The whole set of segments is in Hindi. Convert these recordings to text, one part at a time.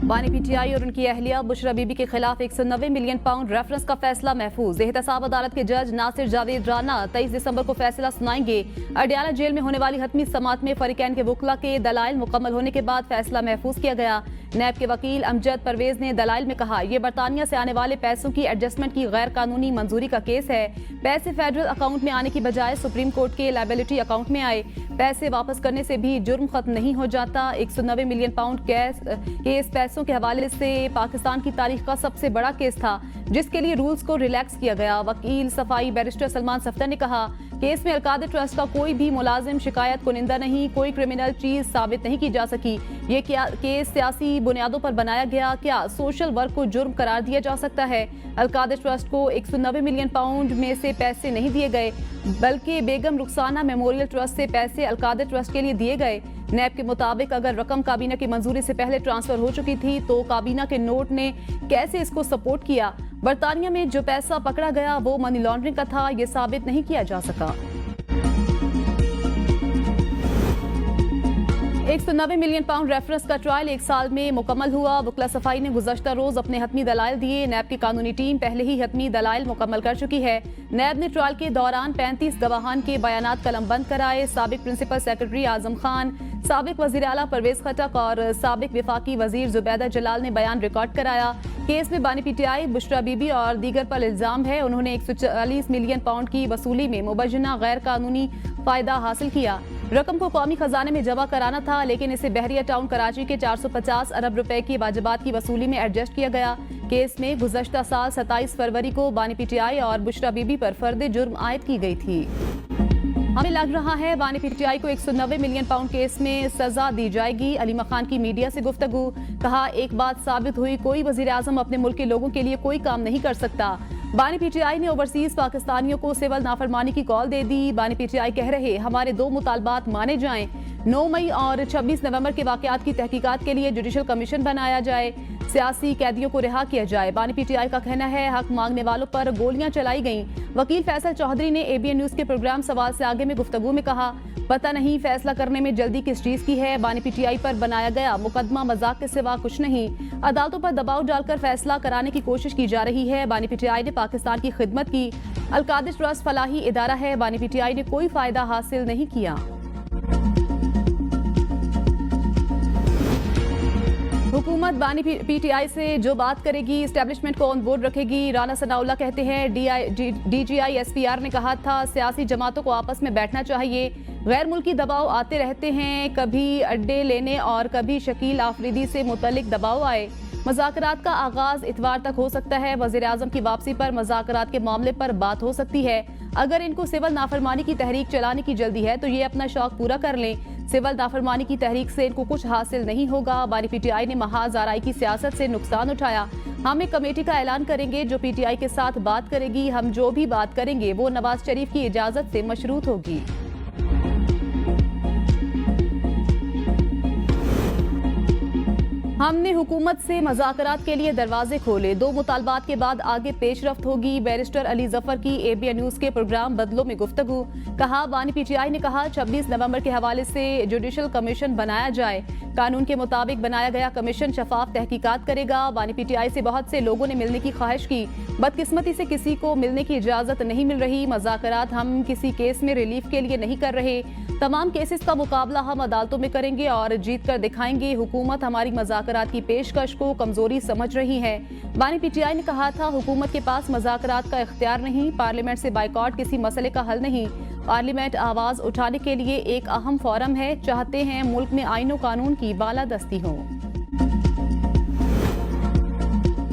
बानी पीटीआई और उनकी अहलिया बुशरा बीबी के खिलाफ 190 मिलियन पाउंड रेफरेंस का फैसला महफूज। एहतसाब अदालत के जज नासिर जावेद राना 23 दिसंबर को फैसला सुनाएंगे। अडयाला जेल में होने वाली हतमी समात में फरीकैन के वकला के दलाइल मुकम्मल होने के बाद फैसला महफूज किया गया। नैब के वकील अमजद परवेज ने दलाइल में कहा, ये बरतानिया से आने वाले पैसों की एडजस्टमेंट की गैर कानूनी मंजूरी का केस है। पैसे फेडरल अकाउंट में आने की बजाय सुप्रीम कोर्ट के लायबिलिटी अकाउंट में आए। पैसे वापस करने से भी जुर्म खत्म नहीं हो जाता। 190 मिलियन पाउंड केस पैसों के हवाले से पाकिस्तान की तारीख का सबसे बड़ा केस था, जिसके लिए रूल्स को रिलैक्स किया गया। वकील सफाई बैरिस्टर सलमान सफ्दर ने कहा, केस में अलकादर ट्रस्ट का कोई भी मुलाजिम शिकायत कुनिंदा नहीं, कोई क्रिमिनल चीज साबित नहीं की जा सकी। ये केस सियासी बुनियादों पर बनाया गया। क्या सोशल वर्क को जुर्म करार दिया जा सकता है? अलकादर ट्रस्ट को 190 मिलियन पाउंड में से पैसे नहीं दिए गए, बल्कि बेगम रुखसाना मेमोरियल ट्रस्ट से पैसे अलकादर ट्रस्ट के लिए दिए गए। नैब के मुताबिक अगर रकम काबीना की मंजूरी से पहले ट्रांसफर हो चुकी थी तो काबीना के नोट ने कैसे इसको सपोर्ट किया? बरतानिया में जो पैसा पकड़ा गया वो मनी लॉन्ड्रिंग का था, ये साबित नहीं किया जा सका। 190 मिलियन पाउंड रेफरेंस का ट्रायल 1 साल में मुकम्मल हुआ। वकला सफाई ने गुज़श्ता रोज अपने हतमी दलाइल दिए। नैब की कानूनी टीम पहले ही हतमी दलाइल मुकम्मल कर चुकी है। नैब ने ट्रायल के दौरान 35 गवाहान के बयानात कलमबंद कराए। साबिक प्रिंसिपल सेक्रेटरी आजम खान, साबिक वजीर आला परवेज खटक और साबिक विफाकी वजीर जुबैदा जलाल ने बयान रिकॉर्ड कराया। केस में बानी पीटीआई, बुशरा बीबी और दीगर पर इल्जाम है उन्होंने 140 मिलियन पाउंड की वसूली में मुबजना गैर कानूनी फायदा हासिल किया। रकम को कौमी खजाने में जमा कराना था, लेकिन इसे बहरिया टाउन कराची के 450 अरब रुपए की वाजिबात की वसूली में एडजस्ट किया गया। केस में गुज़श्ता साल 27 फरवरी को बानी पीटीआई और बुशरा बीबी पर फर्द जुर्म आयद की गई थी। हमें लग रहा है बानी पीटीआई को 190 मिलियन पाउंड केस में सजा दी जाएगी। अली मखान की मीडिया से गुफ्तगू, कहा, एक बात साबित हुई, कोई वजीर आजम अपने मुल्क के लोगों के लिए कोई काम नहीं कर सकता। बानी पीटीआई ने ओवरसीज पाकिस्तानियों को सिविल नाफरमानी की कॉल दे दी। बानी पीटीआई कह रहे, हमारे 2 मुतालबात माने जाएं। 9 मई और 26 नवंबर के वाकयात की तहकीकात के लिए जुडिशल कमीशन बनाया जाए, सियासी कैदियों को रिहा किया जाए। बानी पीटीआई का कहना है हक मांगने वालों पर गोलियां चलाई गईं। वकील फैसल चौधरी ने एबीएन न्यूज के प्रोग्राम सवाल से आगे में गुफ्तगू में कहा, पता नहीं फैसला करने में जल्दी किस चीज की है। बानी पीटीआई पर बनाया गया मुकदमा मजाक के सिवा कुछ नहीं। अदालतों पर दबाव डालकर फैसला कराने की कोशिश की जा रही है। बानी पीटीआई ने पाकिस्तान की खिदमत की। अलकादर ट्रस्ट फलाही इदारा है, बानी पीटीआई ने कोई फायदा हासिल नहीं किया। हुकूमत बानी पीटीआई से जो बात करेगी एस्टेब्लिशमेंट को ऑन बोर्ड रखेगी। राना सनाउल्लाह कहते हैं, डीजीआई एसपीआर ने कहा था सियासी जमातों को आपस में बैठना चाहिए। गैर मुल्की दबाव आते रहते हैं, कभी अड्डे लेने और कभी शकील आफरीदी से मुतल्लिक दबाव आए। मज़ाकरात का आगाज इतवार तक हो सकता है। वज़ीर आज़म की वापसी पर मज़ाकरात के मामले पर बात हो सकती है। अगर इनको सिविल नाफरमानी की तहरीक चलाने की जल्दी है तो ये अपना शौक पूरा कर लें। सिविल नाफरमानी की तहरीक से इनको कुछ हासिल नहीं होगा। बानी पीटीआई ने महाज आरआई की सियासत से नुकसान उठाया। हम एक कमेटी का ऐलान करेंगे जो पीटीआई के साथ बात करेगी। हम जो भी बात करेंगे वो नवाज शरीफ की इजाजत से मशरूत होगी। हमने हुकूमत से मज़ाकरात के लिए दरवाजे खोले, 2 मुतालबात के बाद आगे पेशरफ्त होगी। बैरिस्टर अली जफर की एबीएन न्यूज के प्रोग्राम बदलों में गुफ्तगू, कहा, बानी पीटीआई ने कहा 26 नवंबर के हवाले से जुडिशल कमीशन बनाया जाए। कानून के मुताबिक बनाया गया कमीशन शफाफ तहकीकात करेगा। बानी पीटीआई से बहुत से लोगों ने मिलने की ख्वाहिश की, बदकिस्मती से किसी को मिलने की इजाजत नहीं मिल रही। मज़ाकरात हम किसी केस में रिलीफ के लिए नहीं कर रहे। तमाम केसेस का मुकाबला हम अदालतों में करेंगे और जीत कर दिखाएंगे। हुकूमत हमारी मज़ाकरात की पेशकश को कमजोरी समझ रही है। बानी पीटीआई ने कहा था, हुकूमत के पास मज़ाकरात का इख्तियार नहीं। पार्लियामेंट से बाइकॉट किसी मसले का हल नहीं। पार्लियामेंट आवाज उठाने के लिए एक अहम फोरम है। चाहते हैं मुल्क में आईन और कानून की बालादस्ती हो।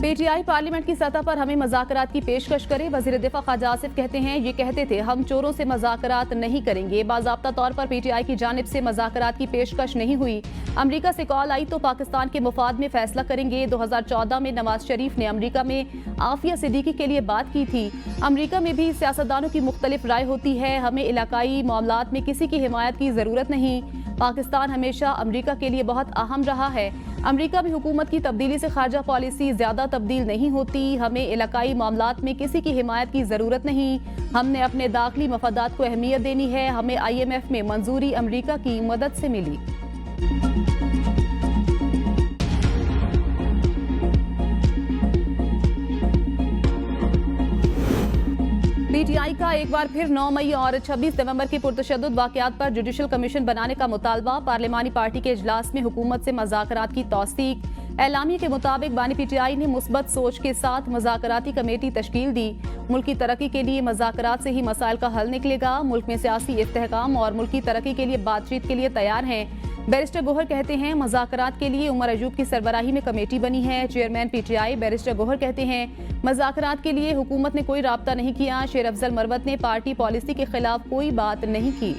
पीटीआई पार्लियामेंट की सतह पर हमें मज़ाकरात की पेशकश करे। वज़ीर दिफा ख्वाजा आसिफ कहते हैं, ये कहते थे हम चोरों से मज़ाकरात नहीं करेंगे। बाज़ाब्ता तौर पर पीटीआई की जानिब से मज़ाकरात की पेशकश नहीं हुई। अमरीका से कॉल आई तो पाकिस्तान के मुफाद में फैसला करेंगे। 2014 में नवाज शरीफ ने अमरीका में आफिया सिद्दीकी के लिए बात की थी। अमरीका में भी सियासतदानों की मुख्तलिफ राय होती है। हमें इलाकाई मामलात में किसी की हिमायत की ज़रूरत नहीं। पाकिस्तान हमेशा अमरीका के लिए बहुत अहम रहा है। अमरीका में हुकूमत की तब्दीली से खारजा पॉलिसी ज्यादा तब्दील नहीं होती। हमें इलाकाई मामलात में किसी की हिमायत की जरूरत नहीं। हमने अपने दाखिली मफादात को अहमियत देनी है। हमें IMF में मंजूरी अमरीका की मदद से मिली। पीटीआई का एक बार फिर 9 मई और 26 नवंबर के पुरतशद्दुद वाकयात पर जुडिशल कमीशन बनाने का मुतालबा। पार्लिमानी पार्टी के इजलास में हुकूमत से मुज़ाकरात की तौसीक। एलामिया के मुताबिक बानी पीटीआई ने मुस्बत सोच के साथ मुज़ाकराती कमेटी तश्कील दी। मुल्क की तरक्की के लिए मुज़ाकरात से ही मसाइल का हल निकलेगा। मुल्क में सियासी इस्तेहकाम और मुल्क की तरक्की के लिए बातचीत के लिए तैयार हैं। बैरिस्टर गोहर कहते हैं मुज़ाकरात के लिए उमर अयूब की सरबराही में कमेटी बनी है। चेयरमैन पीटीआई बैरिस्टर गोहर कहते हैं मुज़ाकरात के लिए हुकूमत ने कोई राब्ता नहीं किया। शेर अफजल मरवत ने पार्टी पॉलिसी के खिलाफ कोई बात नहीं की।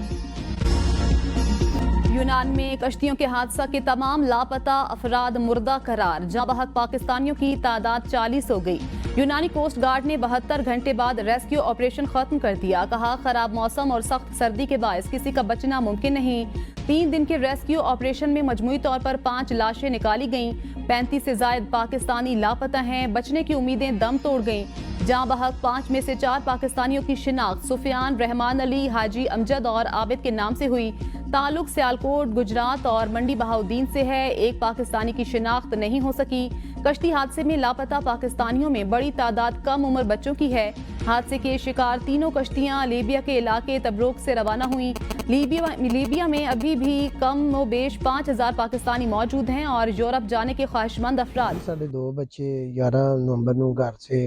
यूनान में कश्तियों के हादसा के तमाम लापता अफराद मुर्दा करार। जहाँ बहक पाकिस्तानियों की तादाद 40 हो गई। यूनानी कोस्ट गार्ड ने 72 घंटे बाद रेस्क्यू ऑपरेशन खत्म कर दिया। कहा खराब मौसम और सख्त सर्दी के बायस किसी का बचना मुमकिन नहीं। 3 दिन के रेस्क्यू ऑपरेशन में मजमूई तौर पर 5 लाशें निकाली गईं। 35 से जायद पाकिस्तानी लापता हैं। बचने की उम्मीदें दम तोड़ गईं। जहाँ बहक 5 में से 4 पाकिस्तानियों की शिनाख्त सुफियान, रहमान अली, हाजी अमजद और आबिद के नाम से हुई। ताल्लुक सियालकोट, गुजरात और मंडी बहाउद्दीन से है। एक पाकिस्तानी की शिनाख्त नहीं हो सकी। कश्ती हादसे में लापता पाकिस्तानियों में बड़ी तादाद कम उम्र बच्चों की है। हादसे के शिकार तीनों कश्तियां लीबिया के इलाके तबरूक से रवाना हुई। लीबिया में अभी भी कम व बेश 5000 पाकिस्तानी मौजूद हैं और यूरोप जाने के ख्वाहिशमंद अफराद। साढ़े 2 बच्चे 11 नवंबर को घर से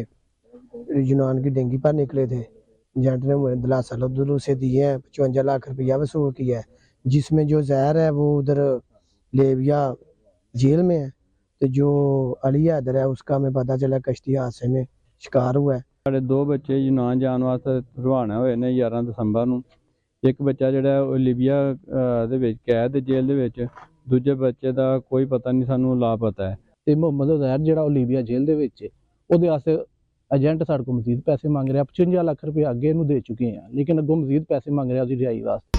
यूनान की डेंगी पर निकले थे। एजेंट ने दिलासा लब्दुल से दिए हैं। 55 लाख रुपया वसूल किया है, जिसमें जो जहर है वो उधर लीबिया जेल में है, तो जो अली हैदर है उसका हमें पता चला कश्ती हादसे में शिकार हुआ है। साढ़े 2 बच्चे यूनान जान वास्ते रवाना हुए ने 11 ਦਸੰਬਰ ਨੂੰ। एक बच्चा ਜਿਹੜਾ ਉਹ ਲੀਬੀਆ ਦੇ ਵਿੱਚ ਕੈਦ ਜੇਲ੍ਹ ਦੇ ਵਿੱਚ, ਦੂਜੇ ਬੱਚੇ ਦਾ ਕੋਈ ਪਤਾ ਨਹੀਂ, ਸਾਨੂੰ ਲਾਪਤਾ ਹੈ। ਤੇ ਮੁਹੰਮਦ ਉਜ਼ੈਰ ਜਿਹੜਾ ਉਹ ਲੀਬੀਆ ਜੇਲ੍ਹ ਦੇ ਵਿੱਚ ਉਹਦੇ ਵਾਸਤੇ ਏਜੰਟ ਸਾਡੇ ਕੋਲ ਮਜ਼ੀਦ ਪੈਸੇ ਮੰਗ ਰਿਹਾ। 55 ਲੱਖ ਰੁਪਏ ਅੱਗੇ ਇਹਨੂੰ ਦੇ ਚੁੱਕੇ ਆ, ਲੇਕਿन ਅੱਗੋਂ ਮਜ਼ੀਦ ਪੈਸੇ ਮੰਗ ਰਿਹਾ ਉਹਦੀ ਰਿਹਾਈ ਵਾਸਤੇ।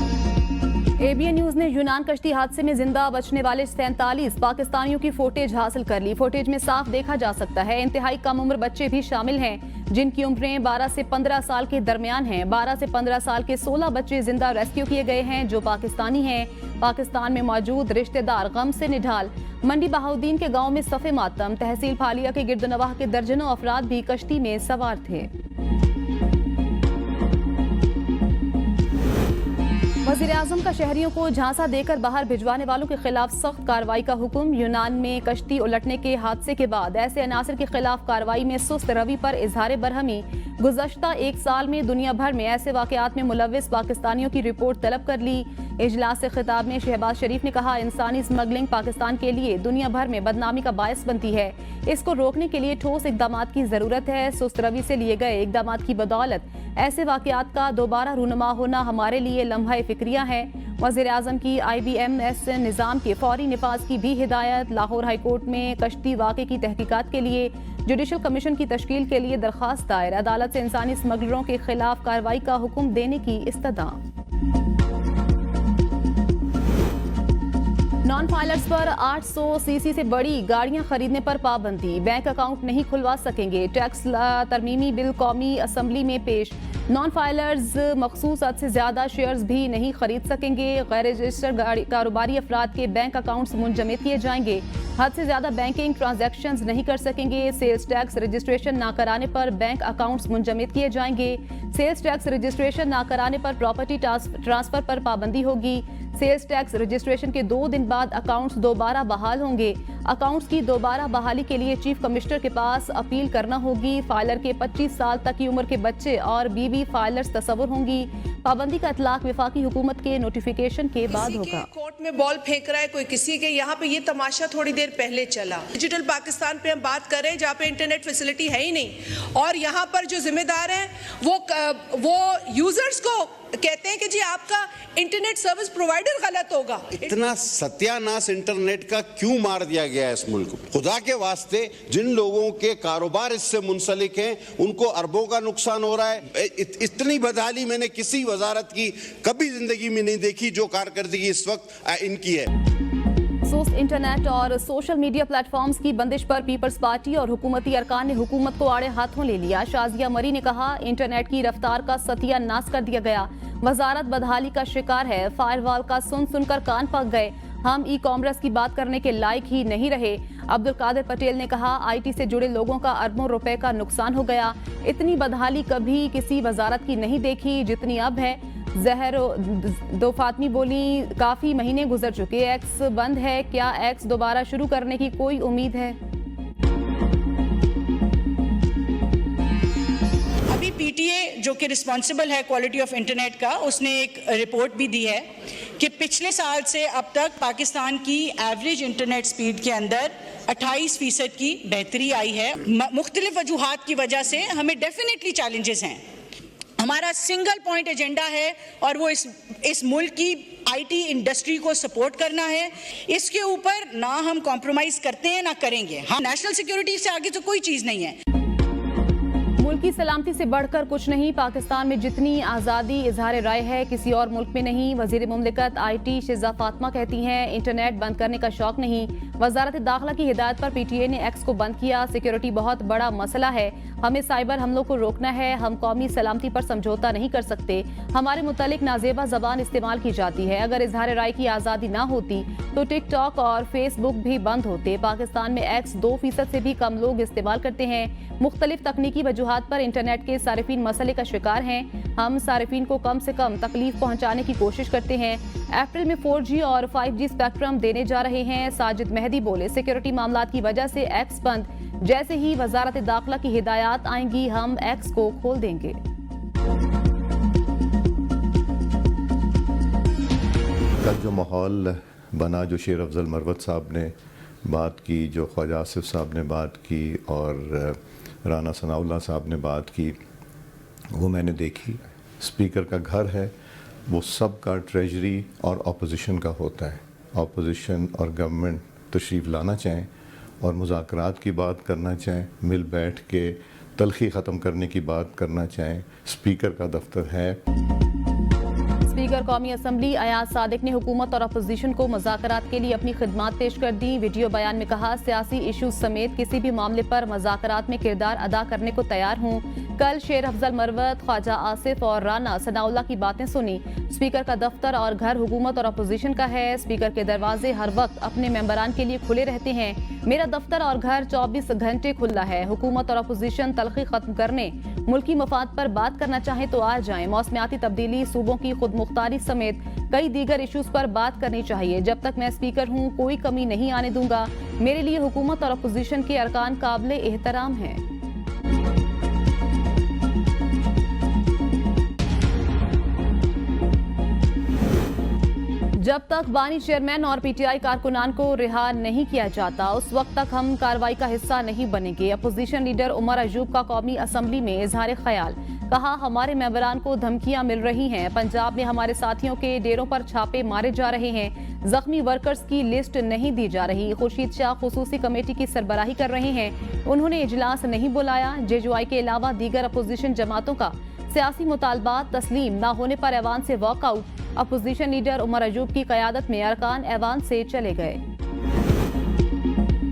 एबीएन न्यूज ने यूनान कश्ती हादसे में जिंदा बचने वाले 47 पाकिस्तानियों की फुटेज हासिल कर ली। फुटेज में साफ देखा जा सकता है इंतहाई कम उम्र बच्चे भी शामिल हैं, जिनकी उम्रें 12 से 15 साल के दरमियान हैं। 12 से 15 साल के 16 बच्चे जिंदा रेस्क्यू किए गए हैं, जो पाकिस्तानी हैं। पाकिस्तान में मौजूद रिश्तेदार गम से निढाल। मंडी बहाउद्दीन के गाँव में सफ़े मातम। तहसील फालिया के गिरदनवाह के दर्जनों अफराद भी कश्ती में सवार थे। वज़ीर-ए-आज़म का शहरियों को झांसा देकर बाहर भिजवाने वालों के खिलाफ सख्त कार्रवाई का हुक्म। यूनान में कश्ती उलटने के हादसे के बाद ऐसे अनासर के खिलाफ कार्रवाई में सुस्त रवि पर इजहार बरहमी। गुज़श्ता 1 साल में दुनिया भर में ऐसे वाक़यात में मुलव्विस पाकिस्तानियों की रिपोर्ट तलब कर ली। इजलास से खिताब में शहबाज शरीफ ने कहा इंसानी स्मगलिंग पाकिस्तान के लिए दुनिया भर में बदनामी का बायस बनती है। इसको रोकने के लिए ठोस इक़दामात की ज़रूरत है। सुस्त रवि से लिए गए इक़दामात की बदौलत ऐसे वाक़यात का दोबारा रूनुमा होना हमारे लिए लम्हा फिक्रिया है। वज़ीर-ए-आज़म की IBMS निज़ाम के फौरी निफाज की भी हिदायत। लाहौर हाई कोर्ट में कश्ती वाक़े की तहकीकात के लिए जुडिशल कमीशन की तश्कील के लिए दरख्वास्त दायर। अदालत से इंसानी स्मगलरों के खिलाफ कार्रवाई का हुक्म देने की इस्तदा। नॉन फाइलर्स पर 800 सीसी से बड़ी गाड़ियां खरीदने पर पाबंदी। बैंक अकाउंट नहीं खुलवा सकेंगे। टैक्स तरमीमी बिल कौमी असम्बली में पेश। नॉन फाइलर्स मखसूस हद से ज्यादा शेयर्स भी नहीं खरीद सकेंगे। गैर रजिस्टर्ड कारोबारी अफराद के बैंक अकाउंट्स मुंजमद किए जाएंगे। हद से ज्यादा बैंकिंग ट्रांजैक्शंस नहीं कर सकेंगे। सेल्स टैक्स रजिस्ट्रेशन ना कराने पर बैंक अकाउंट्स मुंजमद किए जाएंगे। सेल्स टैक्स रजिस्ट्रेशन ना कराने पर प्रॉपर्टी ट्रांसफर पर पाबंदी होगी। सेल्स टैक्स रजिस्ट्रेशन के 2 दिन बाद अकाउंट्स दोबारा बहाल होंगे। अकाउंट्स की दोबारा बहाली के लिए चीफ कमिश्नर के पास अपील करना होगी। फाइलर के 25 साल तक की उम्र के बच्चे और बीवी फाइलर्स तस्वुर होंगी। पाबंदी का इतलाक वफाकी हुकूमत के नोटिफिकेशन के बाद होगा। कोर्ट में बॉल फेंक रहा है कोई किसी के। यहाँ पे ये तमाशा थोड़ी देर पहले चला। डिजिटल पाकिस्तान पे हम बात कर रहे हैं, जहाँ पे इंटरनेट फैसिलिटी है ही नहीं, और यहाँ पर जो जिम्मेदार हैं वो यूजर्स को कहते हैं कि जी आपका इंटरनेट सर्विस प्रोवाइडर गलत होगा। इतना सत्यानाश इंटरनेट का क्यों मार दिया गया है इस मुल्क में? खुदा के वास्ते जिन लोगों के कारोबार इससे मुंसलिक हैं उनको अरबों का नुकसान हो रहा है। इतनी बदहाली मैंने किसी वजारत की कभी जिंदगी में नहीं देखी जो कारकर्दगी इस वक्त इनकी है। सोर्स इंटरनेट और सोशल मीडिया प्लेटफॉर्म्स की बंदिश पर पीपल्स पार्टी और हुकूमती अरकान ने हुकूमत को आड़े हाथों ले लिया। शाजिया मरी ने कहा इंटरनेट की रफ्तार का सत्यानाश कर दिया गया। वजारत बदहाली का शिकार है। फायरवॉल का सुनकर कान पक गए। हम ई कॉमर्स की बात करने के लायक ही नहीं रहे। अब्दुल कादिर पटेल ने कहा, आईटी से जुड़े लोगों का अरबों रुपए का नुकसान हो गया। इतनी बदहाली कभी किसी वजारत की नहीं देखी जितनी अब है। जहर दो फातमी बोली, काफी महीने गुजर चुके, एक्स बंद है, क्या एक्स दोबारा शुरू करने की कोई उम्मीद है? अभी पीटीए जो कि रिस्पॉन्सिबल है क्वालिटी ऑफ इंटरनेट का, उसने एक रिपोर्ट भी दी है कि पिछले साल से अब तक पाकिस्तान की एवरेज इंटरनेट स्पीड के अंदर 28% की बेहतरी आई है। मुख्तलिफ वजूहात की वजह से हमें डेफिनेटली चैलेंजेस हैं। हमारा सिंगल पॉइंट एजेंडा है और वो इस मुल्क की आईटी इंडस्ट्री को सपोर्ट करना है। इसके ऊपर ना हम कॉम्प्रोमाइज करते हैं ना करेंगे। हाँ, नेशनल सिक्योरिटी से आगे तो कोई चीज़ नहीं है। मुल्क की सलामती से बढ़कर कुछ नहीं। पाकिस्तान में जितनी आज़ादी इजहार राय है किसी और मुल्क में नहीं। वज़ीर मुमलिकत आईटी शिजा फातिमा कहती हैं, इंटरनेट बंद करने का शौक नहीं। वजारत दाखिला की हिदायत पर पीटीए ने एक्स को बंद किया। सिक्योरिटी बहुत बड़ा मसला है, हमें साइबर हमलों को रोकना है। हम कौमी सलामती पर समझौता नहीं कर सकते। हमारे मुतालिक नाजेबा जबान इस्तेमाल की जाती है। अगर इजहार राय की आज़ादी ना होती तो टिकटॉक और फेसबुक भी बंद होते। पाकिस्तान में एक्स 2% से भी कम लोग इस्तेमाल करते हैं। मुख्तलिफ तकनीकी वजूहात पर इंटरनेट के सारिफीन मसले का शिकार हैं। हम सारिफीन को कम से कम तकलीफ पहुंचाने की कोशिश करते हैं। अप्रैल में 4G और 5G स्पेक्ट्रम देने जा रहे हैं। साजिद मेहदी बोले, सिक्योरिटी मामलात की वजह से एक्स बंद, जैसे ही वजारत दाखिला की हिदायत आएंगी हम एक्स को खोल देंगे। कल जो माहौल बना, जो शेर अफजल मरवत साहब ने बात की, जो ख्वाजा आसिफ साहब ने बात की और राना सनाउल्लाह साहब ने बात की, वो मैंने देखी। स्पीकर का घर है, वो सब का ट्रेजरी और अपोजिशन का होता है। अपोजिशन और गवर्नमेंट तशरीफ़ लाना चाहें और मुज़ाकरात की बात करना चाहें, मिल बैठ के तलखी ख़त्म करने की बात करना चाहें, स्पीकर का दफ्तर है। स्पीकर कौमी असम्बली अयाज सादिक ने हुकूमत और अपोजिशन को मुज़ाकरात के लिए अपनी खिदमात पेश कर दी। वीडियो बयान में कहा, सियासी इशूज समेत किसी भी मामले पर मुज़ाकरात में किरदार अदा करने को तैयार हूँ। कल शेर अफजल मरवत, ख्वाजा आसिफ और राना सनाउल्लाह की बातें सुनी। स्पीकर का दफ्तर और घर हुकूमत और अपोजिशन का है। स्पीकर के दरवाजे हर वक्त अपने मेंबरान के लिए खुले रहते हैं। मेरा दफ्तर और घर 24 घंटे खुला है। हुकूमत और अपोजिशन तलखी खत्म करने, मुल्की मफाद पर बात करना चाहें तो आ जाएं। मौसमियाती तब्दीली, सूबों की खुद मुख्तारी समेत कई दीगर इशूज पर बात करनी चाहिए। जब तक मैं स्पीकर हूँ कोई कमी नहीं आने दूंगा। मेरे लिए हुकूमत और अपोजिशन के अरकान काबिले एहतराम हैं। जब तक बानी चेयरमैन और पीटीआई कारकुनान को रिहा नहीं किया जाता उस वक्त तक हम कार्रवाई का हिस्सा नहीं बनेंगे। अपोजिशन लीडर उमर अयूब का कौमी असम्बली में इजहार ख्याल, कहा, हमारे मेंबरान को धमकियां मिल रही हैं। पंजाब में हमारे साथियों के डेरों पर छापे मारे जा रहे हैं। जख्मी वर्कर्स की लिस्ट नहीं दी जा रही। खुर्शीद शाह खुसूसी कमेटी की सरबराही कर रहे हैं। उन्होंने इजलास नहीं बुलाया। जेजेवाई के अलावा दीगर अपोजिशन जमातों का सियासी मुतालबात तस्लीम न होने पर ऐवान से walkout. Opposition leader Umar Ayub की क़यादत में अरकान ऐवान से चले गए।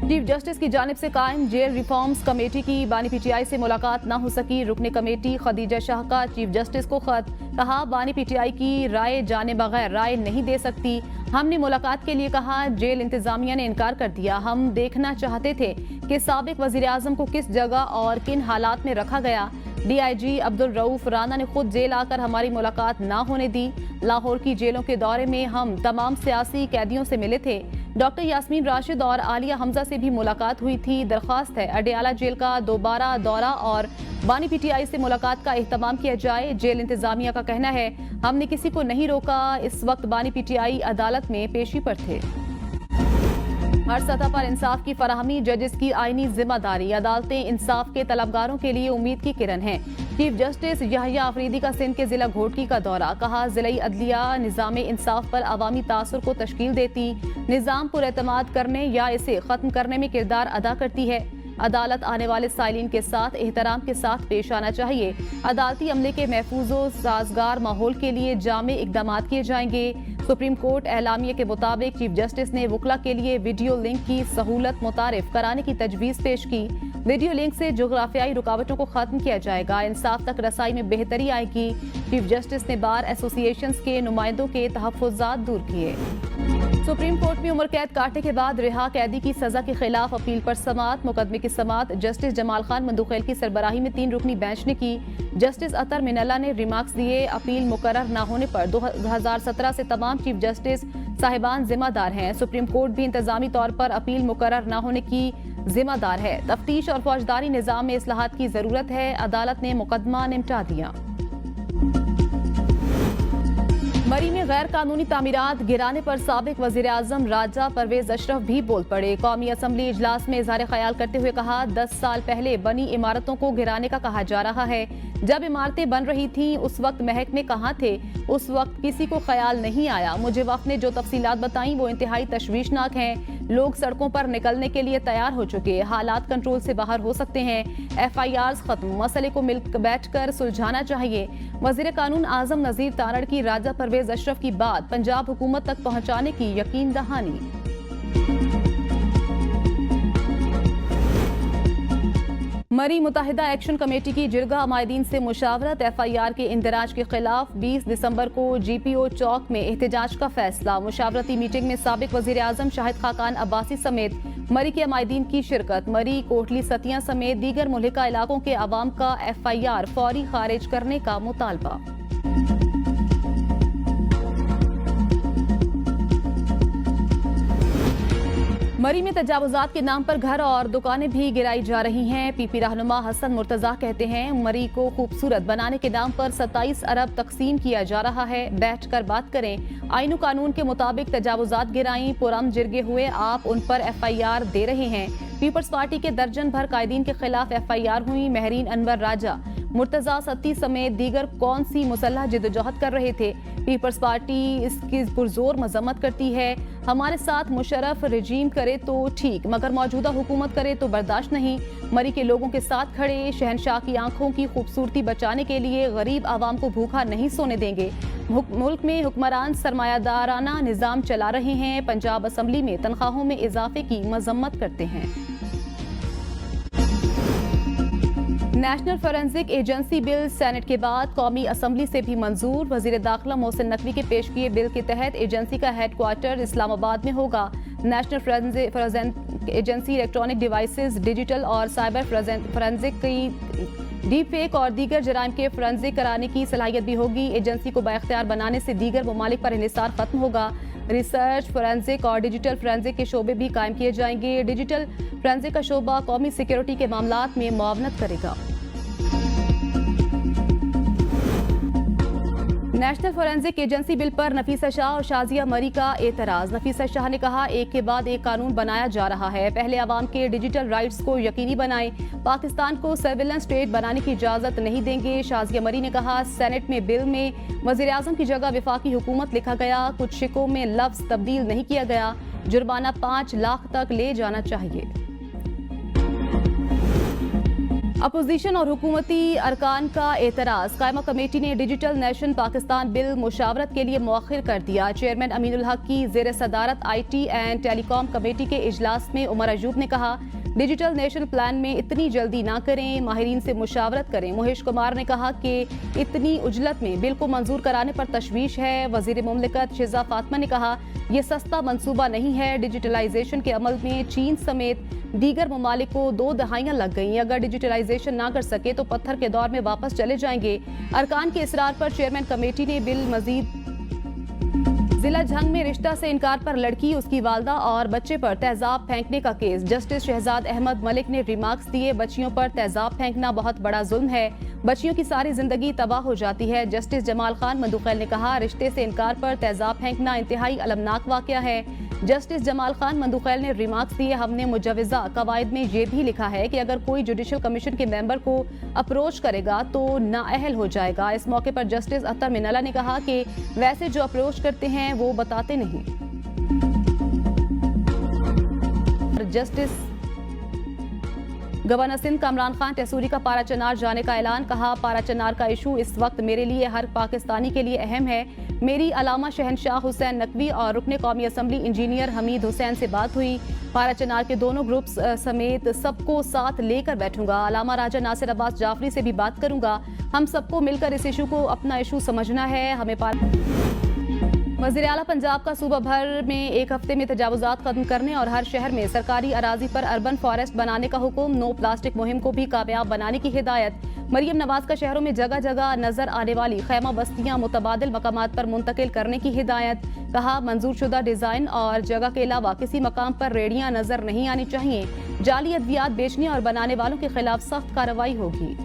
चीफ जस्टिस की जानिब से कायम जेल रिफॉर्म्स कमेटी की बानी पीटीआई से मुलाकात न हो सकी। रुकने कमेटी खदीजा शाह का चीफ जस्टिस को खत, कहा, बानी पीटीआई की राय जाने बगैर राय नहीं दे सकती। हमने मुलाकात के लिए कहा, जेल इंतजामिया ने इनकार कर दिया। हम देखना चाहते थे कि साबिक वजीर आजम को किस जगह और किन हालात में रखा गया। डीआईजी अब्दुल रऊफ राना ने खुद जेल आकर हमारी मुलाकात ना होने दी। लाहौर की जेलों के दौरे में हम तमाम सियासी कैदियों से मिले थे। डॉक्टर यास्मीन राशिद और आलिया हमजा से भी मुलाकात हुई थी। दरख्वास्त है अडियाला जेल का दोबारा दौरा और बानी पीटीआई से मुलाकात का एहतमाम किया जाए। जेल इंतजामिया का कहना है, हमने किसी को नहीं रोका। इस वक्त बानी पीटीआई अदालत में पेशी पर थे। हर सतह पर इंसाफ की फराहमी जजेस की आईनी जिम्मेदारी। अदालतें इंसाफ के तलबगारों के लिए उम्मीद की किरण हैं। चीफ जस्टिस यहया अफरीदी का सिंध के जिला घोटकी का दौरा, कहा, जिलाई अदलिया निज़ाम इंसाफ पर अवामी तासुर को तश्कील देती, निज़ाम पर एतमाद करने या इसे खत्म करने में किरदार अदा करती है। अदालत आने वाले साइलिन के साथ एहतराम के साथ पेश आना चाहिए। अदालती अमले के महफूजो साजगार माहौल के लिए जामे इकदाम किए जाएंगे। सुप्रीम कोर्ट एलामिया के मुताबिक चीफ जस्टिस ने वकला के लिए वीडियो लिंक की सहूलत मुतारिफ कराने की तजवीज़ पेश की। वीडियो लिंक से जोग्राफियाई रुकावटों को खत्म किया जाएगा, इंसाफ तक रसाई में बेहतरी आएगी। चीफ जस्टिस ने बार एसोसिएशंस के नुमाइंदों के तहफ्फुज़ात दूर किए। सुप्रीम कोर्ट में उम्र कैद काटने के बाद रिहा कैदी की सजा के खिलाफ अपील पर समाअत। मुकदमे की समाअत जस्टिस जमाल खान मंदुखैल की सरबराही में 3 रुकनी बेंच ने की। जस्टिस अतर मिनल्ला ने रिमार्क्स दिए। अपील मुकर्रर न होने पर 2017 से तमाम चीफ जस्टिस साहिबान जिम्मेदार हैं। सुप्रीम कोर्ट भी इंतजामी तौर पर अपील मुकर्रर न होने की जिम्मेदार है। तफ्तीश और फौजदारी निजाम में इस्लाहात की जरूरत है। अदालत ने मुकदमा निपटा दिया। मरी में गैर कानूनी तामीरात गिराने पर साबिक वजीर आजम राजा परवेज अशरफ भी बोल पड़े। कौमी असम्बली इजलास में इजहार ख्याल करते हुए कहा, 10 साल पहले बनी इमारतों को गिराने का कहा जा रहा है। जब इमारतें बन रही थीं उस वक्त महकमे कहाँ थे? उस वक्त किसी को ख्याल नहीं आया। मुझे वक्त ने जो तफसीलात बताई वो इंतहाई तशवीशनाक हैं। लोग सड़कों पर निकलने के लिए तैयार हो चुके, हालात कंट्रोल से बाहर हो सकते हैं। FIRs खत्म, मसले को मिल बैठकर सुलझाना चाहिए। वजीर कानून आजम नजीर तारड़ की राजा परवेज अशरफ की बात पंजाब हुकूमत तक पहुंचाने की यकीन दहानी। मरी मुत्तहिदा एक्शन कमेटी की जिरगा अमायदीन से मुशावरत। FIR के इंदराज के खिलाफ 20 दिसंबर को GPO चौक में एहतजाज का फैसला। मुशावरती मीटिंग में साबिक वजीर आजम शाहिद खाकान अब्बासी समेत मरी के अमायदीन की शिरकत। मरी, कोटली, सतिया समेत दीगर मुल्हिका इलाकों के अवाम का FIR फौरी खारिज करने का मुतालबा। मरी में तजावुजात के नाम पर घर और दुकानें भी गिराई जा रही हैं। PP रहनुमा हसन मुर्तजा कहते हैं, मरी को खूबसूरत बनाने के नाम पर 27 अरब तकसीम किया जा रहा है। बैठकर बात करें। आईन कानून के मुताबिक तजावुजात गिराई, पुरम जिरगे हुए आप उन पर FIR दे रहे हैं। पीपल्स पार्टी के दर्जन भर कायदीन के खिलाफ FIR हुई। महरीन अनवर राजा, मुर्तजा सत्ती समेत दीगर कौन सी मुसल्लह जिद्दोजहद कर रहे थे? पीपल्स पार्टी इसकी पुरजोर मजम्मत करती है। हमारे साथ मुशर्रफ रजीम करे तो ठीक, मगर मौजूदा हुकूमत करे तो बर्दाश्त नहीं। मरी के लोगों के साथ खड़े, शहनशाह की आंखों की खूबसूरती बचाने के लिए गरीब आवाम को भूखा नहीं सोने देंगे। मुल्क में हुक्मरान सरमायादाराना निज़ाम चला रहे हैं। पंजाब असम्बली में तनख्वाहों में इजाफे की मजम्मत करते हैं। National forensic agency bill senate के बाद कौमी असम्बली से भी मंजूर। वजीर दाखिला मोहसिन नकवी के पेश किए बिल के तहत एजेंसी का हेडक्वार्टर इस्लामाबाद में होगा। National forensic agency electronic devices, digital और साइबर फोरेंसिक की डीप फेक और दीगर जराइम के फोरेंसिक कराने की सलाहियत भी होगी। एजेंसी को बाइख्तियार बनाने से दीगर ममालिक पर इन्हिसार खत्म होगा। रिसर्च, फोरेंसिक और डिजिटल फोरेंसिक के शोबे भी कायम किए जाएंगे। डिजिटल फोरेंसिक का शोबा कौमी सिक्योरिटी के मामलात में मुआवनत करेगा। नेशनल फोरेंसिक एजेंसी बिल पर नफीसा शाह और शाजिया मरी का एतराज। नफीसा शाह ने कहा, एक के बाद एक कानून बनाया जा रहा है, पहले अवाम के डिजिटल राइट्स को यकीनी बनाएं। पाकिस्तान को सर्विलेंस स्टेट बनाने की इजाजत नहीं देंगे। शाजिया मरी ने कहा, सेनेट में बिल में वजीर आजम की जगह विफाकी हुकूमत लिखा गया, कुछ शिकों में लफ्ज तब्दील नहीं किया गया। जुर्माना 5 लाख तक ले जाना चाहिए। अपोजिशन और हुकूमती अरकान का एतराज। कायमा कमेटी ने डिजिटल नेशन पाकिस्तान बिल मुशावरत के लिए मौखिर कर दिया। चेयरमैन अमीनुल हक की जेर सदारत IT एंड टेलीकॉम कमेटी के इजलास में उमर अयूब ने कहा, डिजिटल नेशनल प्लान में इतनी जल्दी ना करें, माहिरीन से मुशावरत करें। मुहेश कुमार ने कहा कि इतनी उजलत में बिल को मंजूर कराने पर तशवीश है। वजीर मुमलिकत शिजा फातमा ने कहा, यह सस्ता मंसूबा नहीं है। डिजिटलाइजेशन के अमल में चीन समेत दीगर ममालिक को 2 दहाइयां लग गईं। अगर डिजिटलाइजेशन ना कर सके तो पत्थर के दौर में वापस चले जाएंगे। अरकान के इसरार पर चेयरमैन कमेटी ने बिल मजीद। जिला झंग में रिश्ता से इनकार पर लड़की, उसकी वालदा और बच्चे पर तेजाब फेंकने का केस। जस्टिस शहजाद अहमद मलिक ने रिमार्क्स दिए, बच्चियों पर तेजाब फेंकना बहुत बड़ा जुल्म है, बच्चियों की सारी जिंदगी तबाह हो जाती है। जस्टिस जमाल खान मंदुखैल ने कहा, रिश्ते से इनकार पर तेजाब फेंकना इंतहाई अलमनाक वाकया है। जस्टिस जमाल खान मंदुखैल ने रिमार्क्स दिए, हमने मुजवजा कवायद में ये भी लिखा है कि अगर कोई जुडिशल कमीशन के मेंबर को अप्रोच करेगा तो नाअहल हो जाएगा। इस मौके पर जस्टिस अतर मिनल्ला ने कहा कि वैसे जो अप्रोच करते हैं वो बताते नहीं। गवर्नर सिंध कामरान खान टेसूरी का पारा चनार जाने का ऐलान। कहा, पारा चनार का इशू इस वक्त मेरे लिए हर पाकिस्तानी के लिए अहम है। मेरी अलामा शहनशाह हुसैन नकवी और रुकने कौमी असम्बली इंजीनियर हमीद हुसैन से बात हुई। पारा चनार के दोनों ग्रुप्स समेत सबको साथ लेकर बैठूंगा। अलामा राजा नासिर अब्बास जाफरी से भी बात करूंगा। हम सबको मिलकर इस इशू को अपना इशू समझना है। हमें वज़ीर आला पंजाब का सूबा भर में एक हफ्ते में तजावुज़ात खत्म करने और हर शहर में सरकारी अराजी पर अर्बन फॉरेस्ट बनाने का हुक्म। नो प्लास्टिक मुहिम को भी कामयाब बनाने की हिदायत। मरियम नवाज का शहरों में जगह जगह नजर आने वाली खैमा बस्तियां मुतबादिल मकामात पर मुंतकिल करने की हिदायत। कहा, मंजूर शुदा डिजाइन और जगह के अलावा किसी मकाम पर रेडियां नजर नहीं आनी चाहिए। जाली अद्वियात बेचने और बनाने वालों के खिलाफ सख्त कार्रवाई होगी।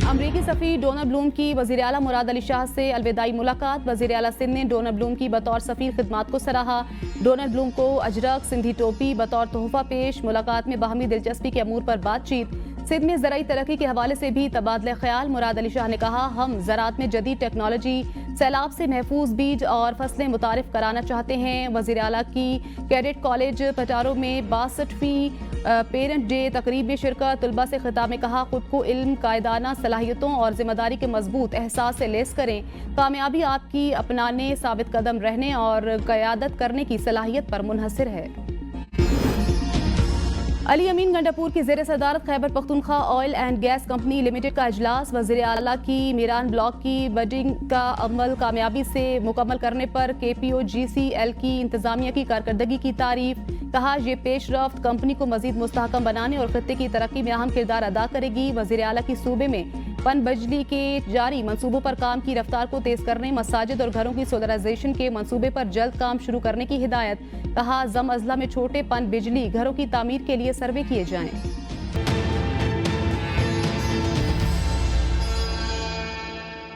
अमरीकी सफ़ी डोनाल्ड ब्लूम की वज़ीर आला मुराद अली शाह से अलविदाई मुलाकात। वज़ीर आला सिंध ने डोनाल्ड ब्लूम की बतौर सफ़ीर खिदमात को सराहा। डोनाल्ड ब्लूम को अजरक सिंधी टोपी बतौर तोहफा पेश। मुलाकात में बाहमी दिलचस्पी के अमूर पर बातचीत। सिंध में ज़राई तरक्की के हवाले से भी तबादला ख्याल। मुराद अली शाह ने कहा, हम ज़राअत में जदीद टेक्नोलॉजी, सैलाब से महफूज बीज और फसलें मुतारिफ कराना चाहते हैं। वज़ीर आला की कैडेट कॉलेज पटारो में 62वीं पेरेंट डे तकरीब में शिरकत। तलबा से खिताब में कहा, खुद को इल्म, कायदाना सलाहियतों और जिम्मेदारी के मजबूत एहसास से लेस करें। कामयाबी आपकी अपनाने, साबित कदम रहने और क़यादत करने की सलाहियत पर मुनहसर है। अली अमीन गंडापुर की ज़ेर सदारत Khyber Pakhtunkhwa oil and gas company limited का इजलास। वज़ीर आला की मीरान ब्लॉक की बडिंग का अमल कामयाबी से मुकम्मल करने पर KPOGCL की इंतजामिया की कारकर्दगी की तारीफ। कहा, ये पेशरफ्त कंपनी को मजीद मुस्तहकम बनाने और खत्ते की तरक्की में अहम किरदार अदा करेगी। वज़ीर आला की सूबे में पन बिजली के जारी मंसूबों पर काम की रफ्तार को तेज करने, मसाजिद और घरों की सोलराइजेशन के मंसूबे पर जल्द काम शुरू करने की हिदायत। कहा, जम अजला में छोटे पन बिजली घरों की तामीर के लिए सर्वे किए जाएं।